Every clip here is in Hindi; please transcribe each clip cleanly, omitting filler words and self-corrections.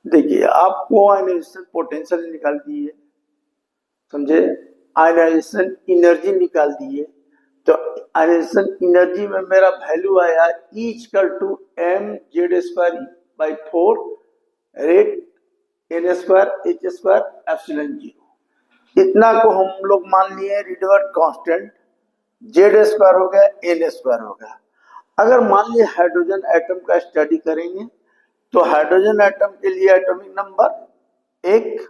देखिए आपको आयनाइजेशन पोटेंशियल निकाल दिए, समझे, आयनाइजेशन एनर्जी निकाल दिए। तो आयनाइजेशन एनर्जी में मेरा वैल्यू आया E equal to M Z square by 4 rate N square H square epsilon zero. इतना को हम लोग मान लिए रिडवर्ड कांस्टेंट, जेड स्क्वायर हो गया एन स्क्वायर हो गया। अगर मान लिया हाइड्रोजन एटम का स्टडी करेंगे तो हाइड्रोजन एटम के लिए एटॉमिक नंबर एक,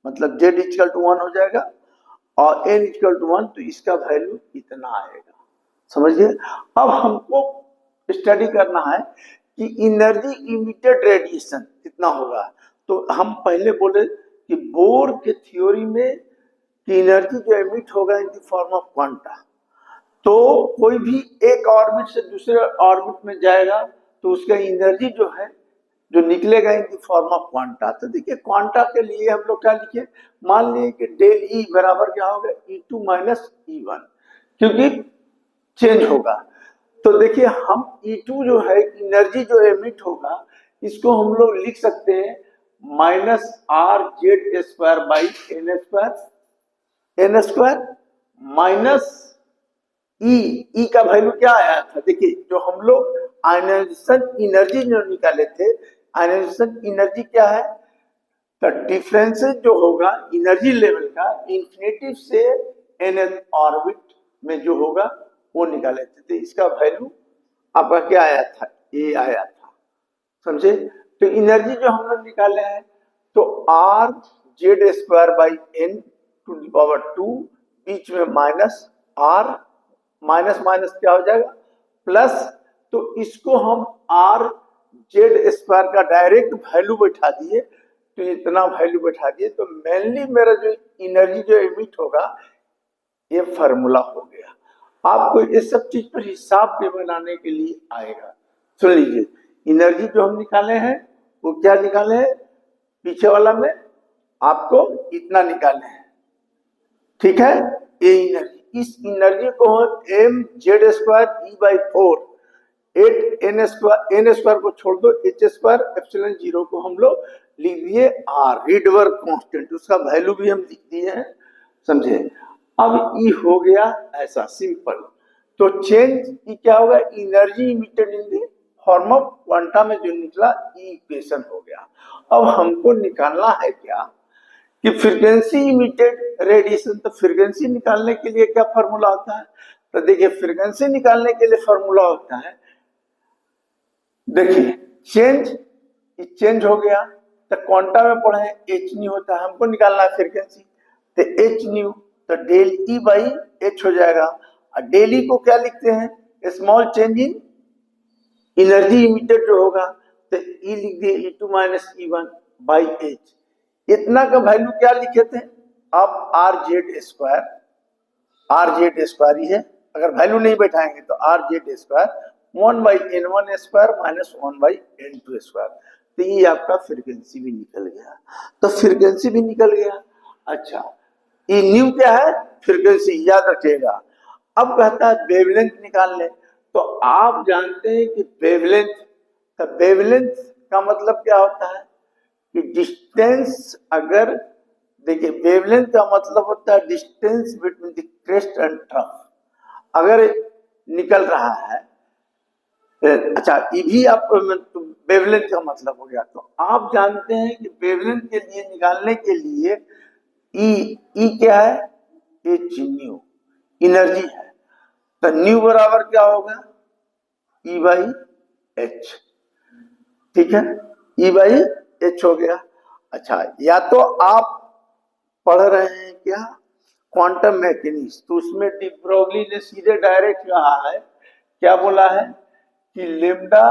मतलब जेड इक्वल टू 1 हो जाएगा और एन इक्वल टू 1, तो इसका वैल्यू इतना आएगा। समझिए। अब हमको स्टडी करना है कि एनर्जी इमिटेड रेडिएशन कितना होगा। तो हम पहले बोले कि बोर के थ्योरी में कि एनर्जी जो एमिट होगा in the form of quanta, तो कोई भी एक ऑर्बिट से दूसरे ऑर्बिट में जाएगा तो उसका एनर्जी जो है जो निकलेगा in the form of quanta. तो देखिए क्वांटा के लिए हम लोग क्या लिखे, मान लिए कि डेल ई बराबर क्या होगा E2 माइनस E1, क्योंकि चेंज होगा। तो देखिए हम E2 जो है एनर्जी जो एमिट होगा इसको हम लोग लिख सकते हैं minus R Z square by N square minus E का वैल्यू क्या आया था। देखिए जो हम लोग आयनाइजेशन एनर्जी जो निकाले थे, आयनाइजेशन एनर्जी क्या है, तो डिफरेंस जो होगा एनर्जी लेवल का इंफिनिटी से एन ऑर्बिट में जो होगा वो निकाले थे। तो इसका वैल्यू आपका क्या आया था, ए आया था। समझे। तो एनर्जी जो हम लोग निकाले हैं तो R Z square by N to the power 2, बीच में माइनस आर, माइनस माइनस क्या हो जाएगा प्लस। तो इसको हम आर जेड स्क्वायर का डायरेक्ट वैल्यू बैठा दिए, तो इतना वैल्यू बैठा दिए तो मेनली मेरा जो एनर्जी जो एमिट होगा ये फार्मूला हो गया। आपको इस सब चीज पर हिसाब भी बनाने के लिए आएगा। सुन लीजिए, एनर्जी जो हम निकाले हैं वो क्या निकाले हैं, पीछे वाला में आपको इतना निकाले हैं, ठीक है। ये एनर्जी, इस एनर्जी को हम M Z square E by 4 8 N square को छोड़ दो एच स्क्वायर एप्सिलॉन जीरो को हम लोग लिख दिए आर रिडवर्ड कांस्टेंट, उसका वैल्यू भी हम लिख दिए हैं। समझे। अब ई हो गया ऐसा सिंपल। तो चेंज ई क्या होगा, energy emitted in the form of quanta में जो निकला ई इक्वेशन हो गया। अब हमको निकालना है क्या कि फ्रीक्वेंसी इमिटेड रेडिएशन। तो फ्रीक्वेंसी निकालने के लिए क्या फॉर्मूला होता है, तो देखिए फ्रीक्वेंसी निकालने के लिए फॉर्मूला होता है, देखिए चेंज हो गया तो क्वांटा में पढ़े एच न्यू होता है, हमको निकालना है फ्रीक्वेंसी। तो एच न्यू तो डेल ई बाई एच हो जाएगा। और डेल ई को क्या लिखते हैं, small change in energy emitted जो होगा, तो ई लिख दिए E2 minus E1 by H. इतना का वैल्यू क्या लिखे थे आप, आर जेड स्क्वायर ही है, अगर वैल्यू नहीं बैठाएंगे तो R Z square 1 by N1 square minus 1 by N2 square. तो ये आपका फ्रीक्वेंसी भी निकल गया। तो फ्रीक्वेंसी भी निकल गया। अच्छा, ये न्यू क्या है, फ्रीक्वेंसी, याद रखिएगा। अब कहता है वेवलेंथ निकाल लें। तो आप जानते हैं कि वेवलेंथ, तो वेवलेंथ का मतलब क्या होता है कि डिस्टेंस, अगर देखिए वेवलेंथ का मतलब होता है distance between the crest and trough, अगर निकल रहा है। अच्छा, ये भी आप वेवलेंथ का मतलब हो गया। तो आप जानते हैं कि वेवलेंथ के लिए निकालने के लिए ई क्या है, एच न्यू एनर्जी है। तो न्यू बराबर क्या होगा, ई बाई एच, ठीक है, ई बाई एच हो गया। अच्छा, या तो आप पढ़ रहे हैं क्या क्वांटम मैकेनिक्स, तो उसमें डी ब्रोगली ने सीधे डायरेक्ट कहा है, क्या बोला है कि लेमडा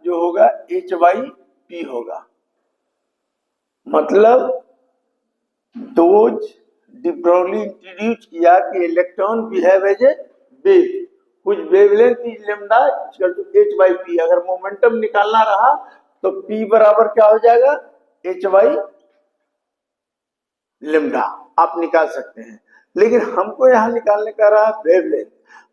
जो होगा एच बाई पी होगा। मतलब दोज डी ब्रोगली इंट्रोड्यूस किया कि electron behave as a wave कुछ wavelength is lambda equal to H by P. अगर मोमेंटम निकालना रहा तो पी बराबर क्या हो जाएगा, एच बाई लेमडा, आप निकाल सकते हैं। लेकिन हमको यहां निकालने का रहा वेवलेंथ।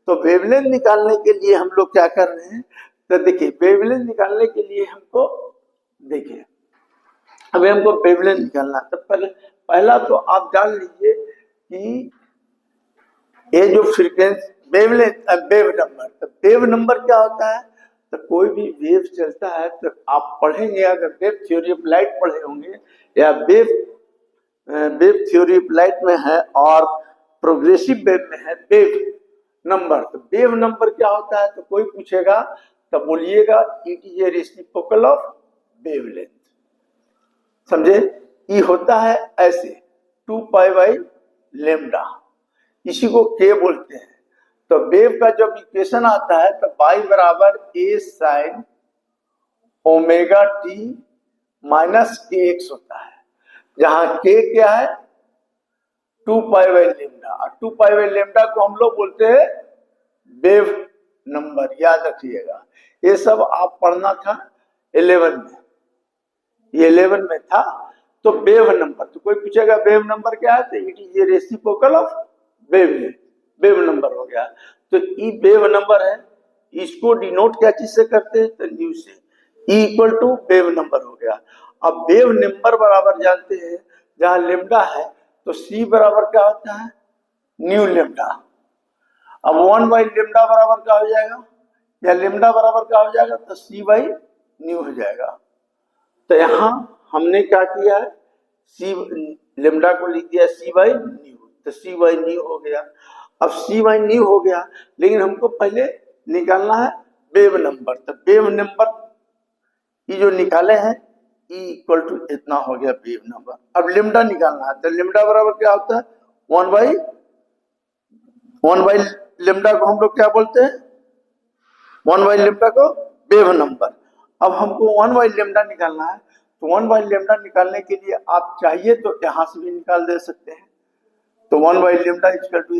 तो वेवलेंथ निकालने के लिए हम लोग क्या कर रहे हैं, तो देखिए वेवलेंथ निकालने के लिए हमको, देखिए अभी हमको वेवलेंथ निकालना है। तो पहला तो आप जान लीजिए कि ये जो फ्रीक्वेंसी वेवलेंथ वेव नंबर, तो वेव नंबर क्या होता है? तो कोई भी वेव चलता है तो आप पढ़ेंगे, अगर वेव थ्योरी ऑफ लाइट पढ़े होंगे या वेव थ्योरी ऑफ लाइट में है और प्रोग्रेसिव वेव में है वेव नंबर। तो वेव नंबर क्या होता है? तो कोई पूछेगा तो बोलिएगा it is a reciprocal of wavelength. समझे? ये होता है ऐसे 2 पाई बाई लेमडा, इसी को के बोलते हैं। तो वेव का जब इक्वेशन आता है तो बाई बराबर ए साइन ओमेगा टी माइनस के एक्स होता है, जहां के क्या है? 2 पाई बाई लेमडा, और 2 पाई बाई लेमडा को हम लोग बोलते हैं वेव नंबर। याद रखिएगा, ये सब आप पढ़ना था 11 में, ये 11 में था। तो वेव नंबर, तो कोई पूछेगा वेव नंबर क्या है? तो it is a reciprocal of wavelength, wave number हो गया। तो ई वेव नंबर है, इसको डिनोट क्या चीज से करते हैं? तो न्यू से। E equal to wave number हो गया। अब वेव नंबर बराबर जानते हैं, जहां लेमडा है तो सी बराबर क्या होता है? New lambda. अब 1 बाई लेमडा बराबर क्या हो जाएगा, या लेमडा बराबर क्या हो जाएगा? तो सी बाई न्यू हो जाएगा। तो यहां हमने क्या किया है? सी लेमडा को लिख दिया सी बाई न्यू, तो सी बाई न्यू हो गया। अब सी बाई न्यू हो गया, लेकिन हमको पहले निकालना है वेव नंबर। तो वेव नंबर ये जो निकाले हैं ई इक्वल टू इतना हो गया वेव नंबर। अब लेमडा निकालना है, तो लेमडा बराबर क्या होता है? 1 बाई लेमडा को हम लोग क्या बोलते हैं? 1 बाई लेमडा को वेव नंबर। अब हमको 1 बाई लेमडा निकालना है, तो 1 बाई लेमडा निकालने के लिए आप चाहिए तो यहां से भी निकाल दे सकते हैं। तो 1 बाई लेमडा इक्वल टू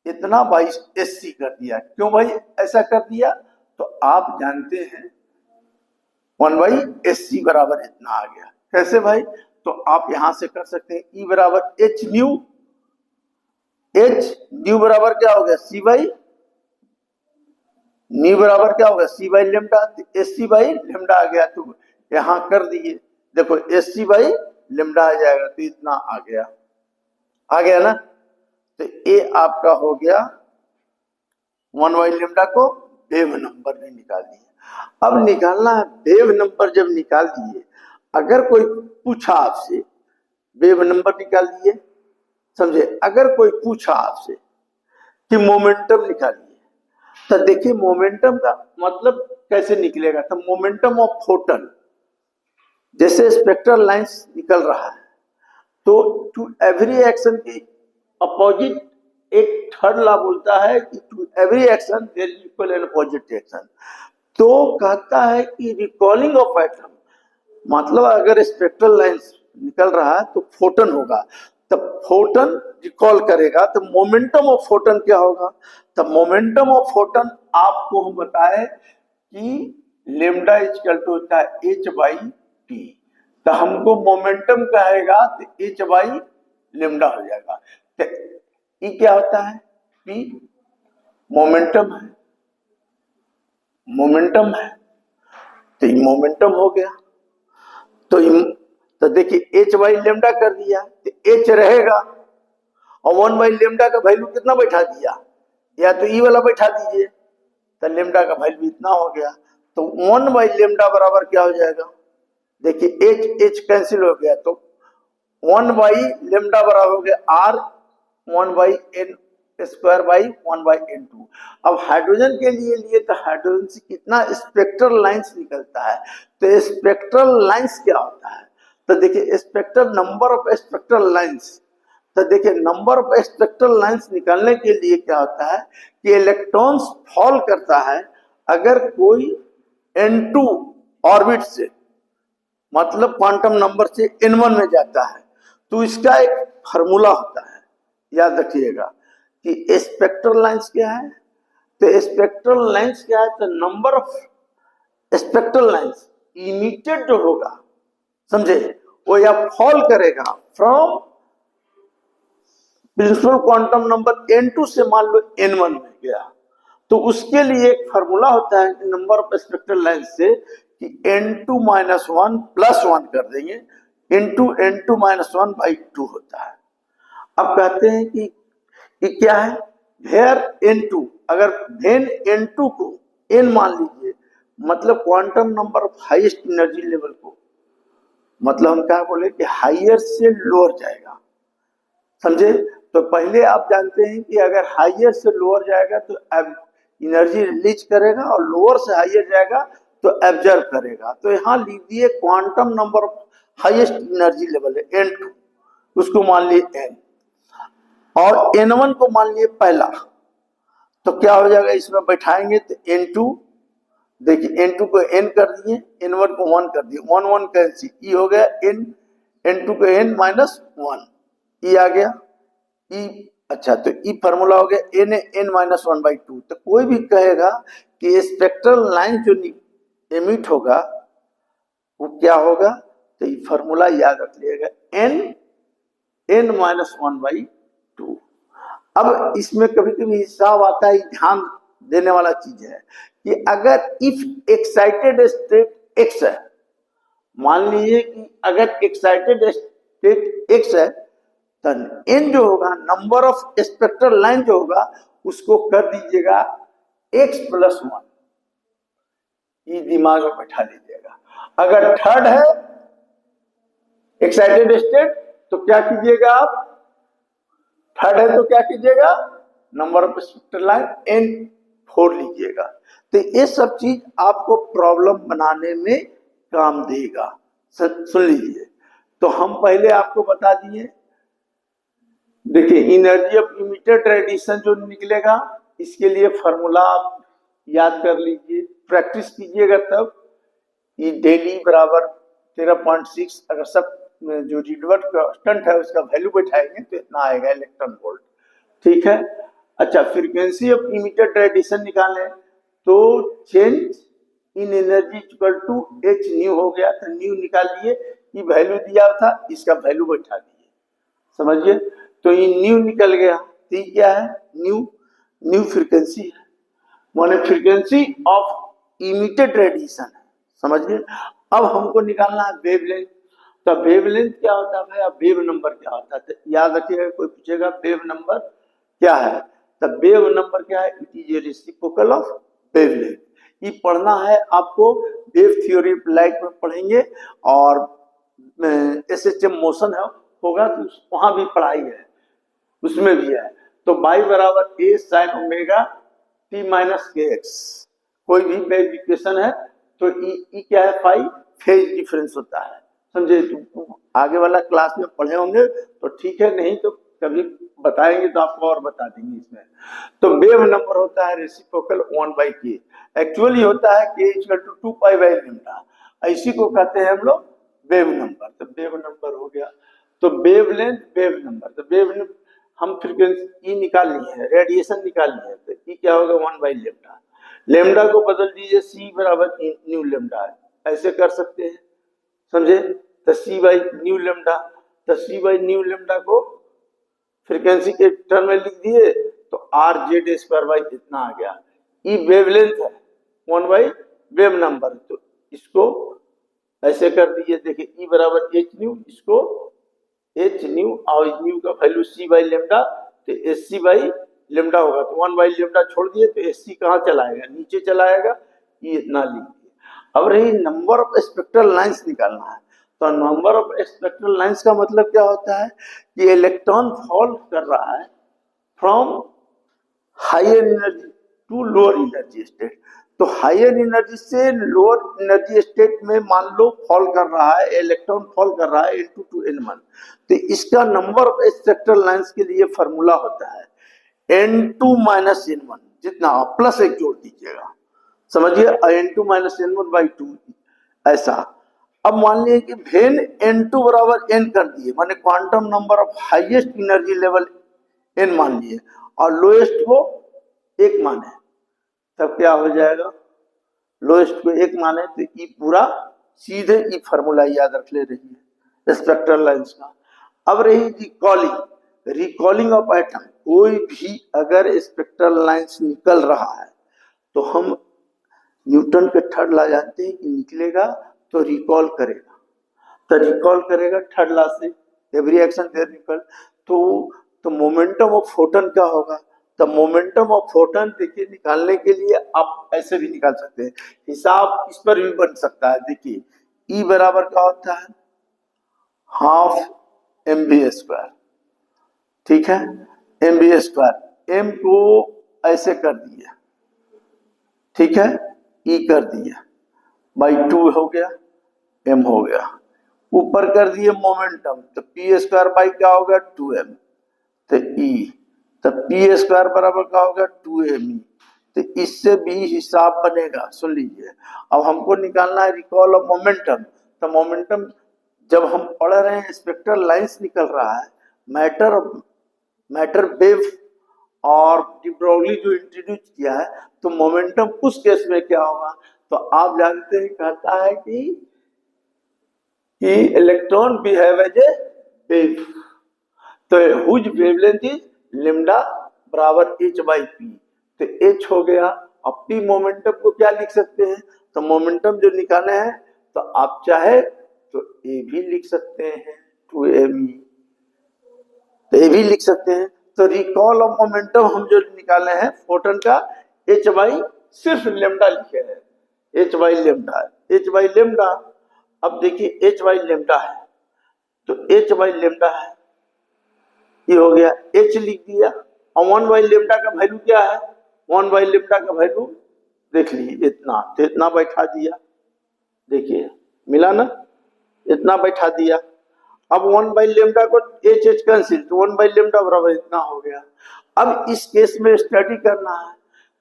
इतना बाई एस सी कर दिया। क्यों भाई ऐसा कर दिया? तो आप जानते हैं 1 बाई एस सी बराबर इतना आ गया। कैसे भाई? तो आप यहां से कर सकते हैं ई बराबर एच न्यू बराबर क्या हो गया? सी बाई न्यू बराबर क्या होगा? C by lambda. S C by lambda आ गया, तो यहां कर दिए, देखो एस सी बाई लेमडा आ जाएगा, तो इतना आ गया ना। तो ये आपका हो गया 1 बाई लेमडा को वेव नंबर में निकाल दिए। अब निकालना है वेव नंबर। जब निकाल दिए, अगर कोई पूछा आपसे वेव नंबर निकाल दिए, समझे? अगर कोई पूछा आपसे कि मोमेंटम निकालिए, तो देखिए मोमेंटम का मतलब कैसे निकलेगा? तो मोमेंटम ऑफ फोटन, जैसे स्पेक्ट्रल लाइंस निकल रहा है, तो टू एवरी एक्शन की अपोजिट एक थर्ड लॉ बोलता है कि to every action there is equal and opposite action. तो कहता है कि रिकॉलिंग ऑफ एटम, मतलब अगर स्पेक्ट्रल लाइंस निकल रहा है तो फोटन होगा, तब फोटन रिकॉल करेगा, तो मोमेंटम ऑफ फोटन क्या होगा? तब मोमेंटम ऑफ फोटन आपको हम बताए कि लेमडा इक्वल टू होता है एच बाई टी। तो हमको मोमेंटम कहेगा तो एच बाई लेमडा हो जाएगा। तो ये क्या होता है? पी मोमेंटम है, तो ये मोमेंटम हो गया। तो देखिए एच बाई लेमडा कर दिया, तो एच रहेगा, और 1 बाई लेमडा का वैल्यू कितना बैठा दिया? या तो ई वाला बैठा दीजिए, तो लेमडा का वैल्यू इतना हो गया। तो 1 बाई लेमडा बराबर क्या हो जाएगा? देखिए एच कैंसिल हो गया, तो 1 बाई लेमडा बराबर हो गया R 1 by N square by 1 by N two. अब हाइड्रोजन के लिए तो हाइड्रोजन से कितना स्पेक्ट्रल लाइंस निकलता है? तो स्पेक्ट्रल लाइंस क्या होता है? तो देखिए spectral number of spectral lines. तो देखिए नंबर ऑफ स्पेक्ट्रल लाइंस निकालने के लिए क्या होता है कि इलेक्ट्रॉन्स फॉल करता है अगर कोई n2 ऑर्बिट से, मतलब क्वांटम नंबर से n1 में जाता है, तो इसका एक फार्मूला होता है, याद रखिएगा कि स्पेक्ट्रल लाइंस क्या है। तो स्पेक्ट्रल लाइंस क्या है? तो number of spectral lines emitted जो होगा, समझे, वो या फॉल करेगा from principal quantum number n2 से मान लो n1 में गया, तो उसके लिए एक फार्मूला होता है नंबर ऑफ स्पेक्ट्रल लाइंस से कि n2 - 1 + 1 कर देंगे, इंटू n2 - 1/2 होता है। अब कहते हैं कि ये क्या है, वेयर n2, अगर वेन n2 को n मान लीजिए, मतलब quantum number of highest energy level को, मतलब हम क्या बोले कि हायर से लोअर जाएगा, समझे। तो पहले आप जानते हैं कि अगर हायर से लोअर जाएगा तो एनर्जी रिलीज करेगा, और लोअर से हायर जाएगा तो एब्जर्व करेगा। तो यहाँ लीजिए quantum number of highest energy level है n2, उसको मान लिए n, और n1 को मान लिए पहला। तो क्या हो जाएगा, इसमें बैठाएंगे तो n2, देखिए n2 को n कर दिए, n1 को 1 कर दिए, 1 1 कैंसिल, ई हो गया n, n2 को n - 1, ई आ गया ई। अच्छा, तो ई फार्मूला हो गया n -1/2। तो कोई भी कहेगा कि स्पेक्ट्रल लाइन जो एमिट होगा वो क्या होगा, तो ये फार्मूला याद रख लिएगा, n -1/2। अब इसमें कभी कभी हिसाब आता है, ध्यान देने वाला चीज है कि अगर इफ एक्साइटेड स्टेट x है, मान लीजिए कि अगर एक्साइटेड स्टेट x है, तो n जो होगा, नंबर ऑफ स्पेक्ट्रल लाइन जो होगा, उसको कर दीजिएगा x + 1, ये दिमाग में बैठा लीजिएगा। अगर थर्ड है एक्साइटेड स्टेट, तो क्या कीजिएगा आप, थर्ड है तो क्या कीजिएगा, number of spectral line n4 लीजिएगा। तो ये सब चीज आपको प्रॉब्लम बनाने में काम देगा। सुन लीजिए, तो हम पहले आपको बता दिए, देखिए एनर्जी ऑफ इमिटेड रेडिएशन जो निकलेगा, इसके लिए फॉर्मूला आप याद कर लीजिए, प्रैक्टिस कीजिएगा तब। ये डेली बराबर 13.6, अगर सब जो रीडवर्ड कांस्टेंट है उसका वैल्यू बैठाएंगे तो इतना आएगा इलेक्ट्रॉन वोल्ट, ठीक है। अच्छा, फ्रीक्वेंसी ऑफ इमिटेड रेडिएशन निकालें तो change in energy equal to h nu हो गया, तो न्यू निकाल लिए, ये वैल्यू दिया था, इसका वैल्यू बैठा दिए, समझिए। तो ये न्यू निकल गया, तो ये क्या है, न्यू फ्रीक्वेंसी है, माने फ्रीक्वेंसी ऑफ इमिटेड रेडिएशन है, समझिए। अब हमको निकालना है वेवलेंथ। तो वेवलेंथ क्या होता है भाई, अब वेव नंबर क्या होता है, तो याद रखिएगा, कोई पूछेगा वेव नंबर क्या है, तो वेव नंबर क्या है, it is a reciprocal of wavelength. ये पढ़ना है आपको, वेव थ्योरी लाइट में पढ़ेंगे, और एसएचएम मोशन है होगा तो वहां भी पढ़ाई है, उसमें भी है। तो बाई बराबर a sin omega t - kx, कोई भी वेव इक्वेशन है तो ई क्या है, फाई फेज डिफरेंस होता है, समझे। आगे वाला क्लास में पढ़े होंगे तो ठीक है, नहीं तो कभी बताएंगे तो आपको और बता देंगे इसमें। तो वेव नंबर होता है रेसिप्रोकल 1/k, एक्चुअली होता है k = 2π/λ, इसी को कहते हैं हम लोग वेव नंबर। तो वेव नंबर हो गया, तो वेवलेंथ वेव नंबर, तो वेव हम फ्रीक्वेंसी ई निकाल लिए हैं, रेडिएशन निकाल लिए हैं, तो ई क्या होगा 1/λ, लेमडा को बदल दीजिए, c बराबर न्यू लेमडा, ऐसे कर सकते हैं, समझे। तो c/न्यू लेमडा, तो c/न्यू लेमडा को फ्रीक्वेंसी के टर्म में लिख दिए तो r/z² इतना आ गया। ई वेवलेंथ है 1/वेव नंबर, तो इसको ऐसे कर दीजिए, देखिए ई बराबर h न्यू, इसको h न्यू, और न्यू का वैल्यू c/λ, तो sc/λ होगा, तो 1/λ छोड़ दिए तो sc कहाँ चलाएगा, नीचे चलाएगा, ये इतना लिख दिए। अब रही नंबर ऑफ स्पेक्ट्रल लाइंस निकालना है, तो नंबर ऑफ स्पेक्ट्रल लाइंस का मतलब क्या होता है कि इलेक्ट्रॉन फॉल कर रहा है from higher energy to lower energy state. तो हायर एनर्जी से लोअर एनर्जी स्टेट में मान लो फॉल कर रहा है, इलेक्ट्रॉन फॉल कर रहा है n2 to n1, तो इसका नंबर ऑफ स्पेक्ट्रल लाइंस के लिए फॉर्मूला होता है n2 - n1, जितना आप प्लस एक जोड़ दीजिएगा, समझिए, n2 - n1/2 ऐसा। अब मान लीजिए कि वेन n2 बराबर n कर दिए, माने quantum number of highest energy level n मान लिए, और लोएस्ट को 1 माने, तब क्या हो जाएगा, लोएस्ट को 1 माने तो ई पूरा सीधे ई फार्मूला याद रख ले रही है स्पेक्ट्रल लाइंस का। अब रही रिकॉलिंग ऑफ एटम, कोई भी अगर स्पेक्ट्रल लाइंस निकल रहा है तो हम न्यूटन के थर्ड लॉ जानते हैं कि निकलेगा तो रिकॉल करेगा, तो रिकॉल करेगा थर्ड लॉ से, एवरी एक्शन देयर रिकॉल। तो मोमेंटम ऑफ फोटन क्या होगा? तो मोमेंटम ऑफ फोटन देखिए निकालने के लिए आप ऐसे भी निकाल सकते हैं, हिसाब इस पर भी बन सकता है। देखिए E बराबर क्या होता है? हाफ mv², ठीक है, mv², m को ऐसे कर दिया, ठीक है, E कर दिया, बाई 2 हो गया, m हो गया, ऊपर कर दिए मोमेंटम, तो p² बाई क्या होगा? 2m, तो E, तो p² बराबर क्या होगा? 2me। तो इससे भी हिसाब बनेगा, सुन लीजिए। अब हमको निकालना है रिकॉल ऑफ मोमेंटम। तो मोमेंटम जब हम पढ़ रहे हैं स्पेक्ट्रल लाइंस निकल रहा है, मैटर वेव और डी ब्रोगली जो इंट्रोड्यूस किया है, तो मोमेंटम उस केस में क्या होगा? तो आप जानते हैं, कहता है कि electron behave as a wave, तो हुज वेवलेंथ इज लैम्डा बराबर h/p, तो h हो गया। अब p मोमेंटम को क्या लिख सकते हैं? तो मोमेंटम जो निकाले हैं, तो आप चाहे तो a भी लिख सकते हैं, 2me, तो a भी लिख सकते हैं। तो रिकॉल ऑफ मोमेंटम हम जो निकाले हैं फोटन का, h/ सिर्फ लैम्डा लिखे हैं, h/लैम्डा। अब देखिए h/लैम्डा है, तो h/लैम्डा है, ये हो गया, h लिख दिया। और 1/लैम्डा का वैल्यू क्या है? 1/लैम्डा का वैल्यू देख लीजिए, इतना, तो इतना बैठा दिया, देखिए मिला ना, इतना बैठा दिया। अब 1/लैम्डा को h कैंसिल, तो 1/लैम्डा बराबर इतना हो गया। अब इस केस में स्टडी करना है,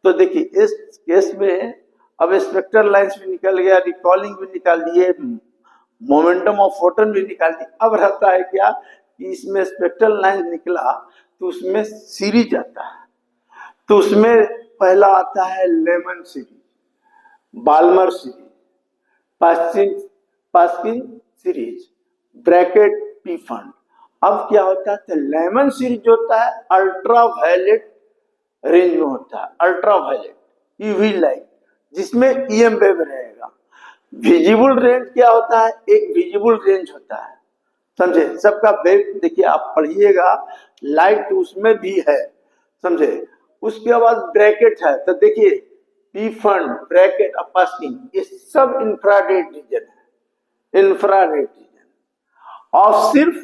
तो देखिए इस केस में अब स्पेक्ट्रल लाइंस भी निकल गया, रिकॉलिंग भी निकाल दिए, मोमेंटम ऑफ फोटन भी निकाल दी। अब रहता है क्या कि इसमें स्पेक्ट्रल लाइन निकला, तो उसमें सीरीज आता है, तो उसमें पहला आता है Lyman series, Balmer series, Paschen series, Brackett Pfund. अब क्या होता है? तो लेमन सीरीज होता है अल्ट्रा वायलेट रेंज में होता है, अल्ट्रा वायलेट यूवी लाइट, जिसमें ईएम वेव रहेगा। विजिबल रेंज क्या होता है? एक विजिबल रेंज होता है, समझे, सबका वेव देखिए आप पढ़िएगा, लाइट उसमें भी है, समझे। उसके बाद ब्रैकेट है, तो देखिए पी फंड, ब्रैकेट, पास्किन, ये सब इंफ्रारेड रीजन है, इंफ्रारेड रीजन। और सिर्फ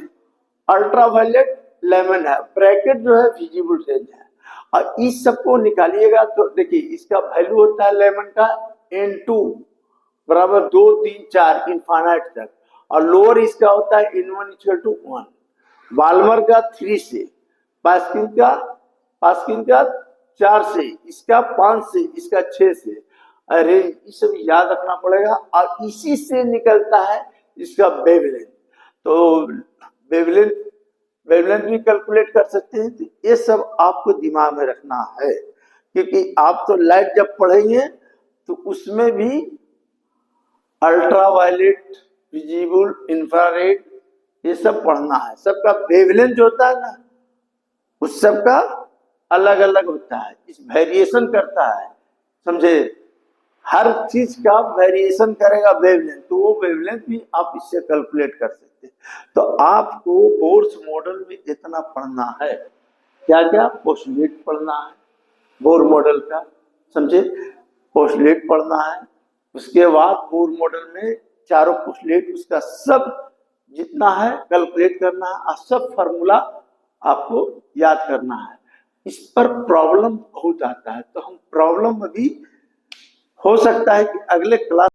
अल्ट्रावायलेट लेमन है, ब्रैकेट जो है विजिबल रेंज है। और इस सबको निकालिएगा तो देखिए इसका वैल्यू होता है लेमन का N2 बराबर 2, 3, 4 इनफाइनाइट तक, और लोअर इसका होता है N1 = 1, बाल्मर का 3 से, पास्किन का 4 से, इसका 5 से, इसका 6 से, अरे ये सब याद रखना पड़ेगा। और इसी से निकलता है इसका वेवलेंथ, तो वेवलेंथ भी कैलकुलेट कर सकते हैं। तो ये सब आपको दिमाग में रखना है, क्योंकि आप तो लाइट जब पढ़ेंगे तो उसमें भी अल्ट्रावायलेट, विजिबल, इंफ्रारेड, ये सब पढ़ना है। सबका वेवलेंथ जो होता है ना, उस सबका अलग अलग होता है, इस वेरिएशन करता है, समझे, हर चीज का वेरिएशन करेगा वेवलेंथ, तो वो वेवलेंथ भी आप इससे कैलकुलेट कर सकते हैं। तो आपको बोर्स मॉडल में इतना पढ़ना है, क्या क्या पोस्टुलेट पढ़ना है बोर मॉडल का, समझे, पोस्टुलेट पढ़ना है। उसके बाद बोर मॉडल में चारों पोस्टुलेट, उसका सब जितना है कैलकुलेट करना है, और सब फार्मूला आपको याद करना है। इस पर प्रॉब्लम बहुत आता है, तो हम प्रॉब्लम में भी हो सकता है कि अगले क्लास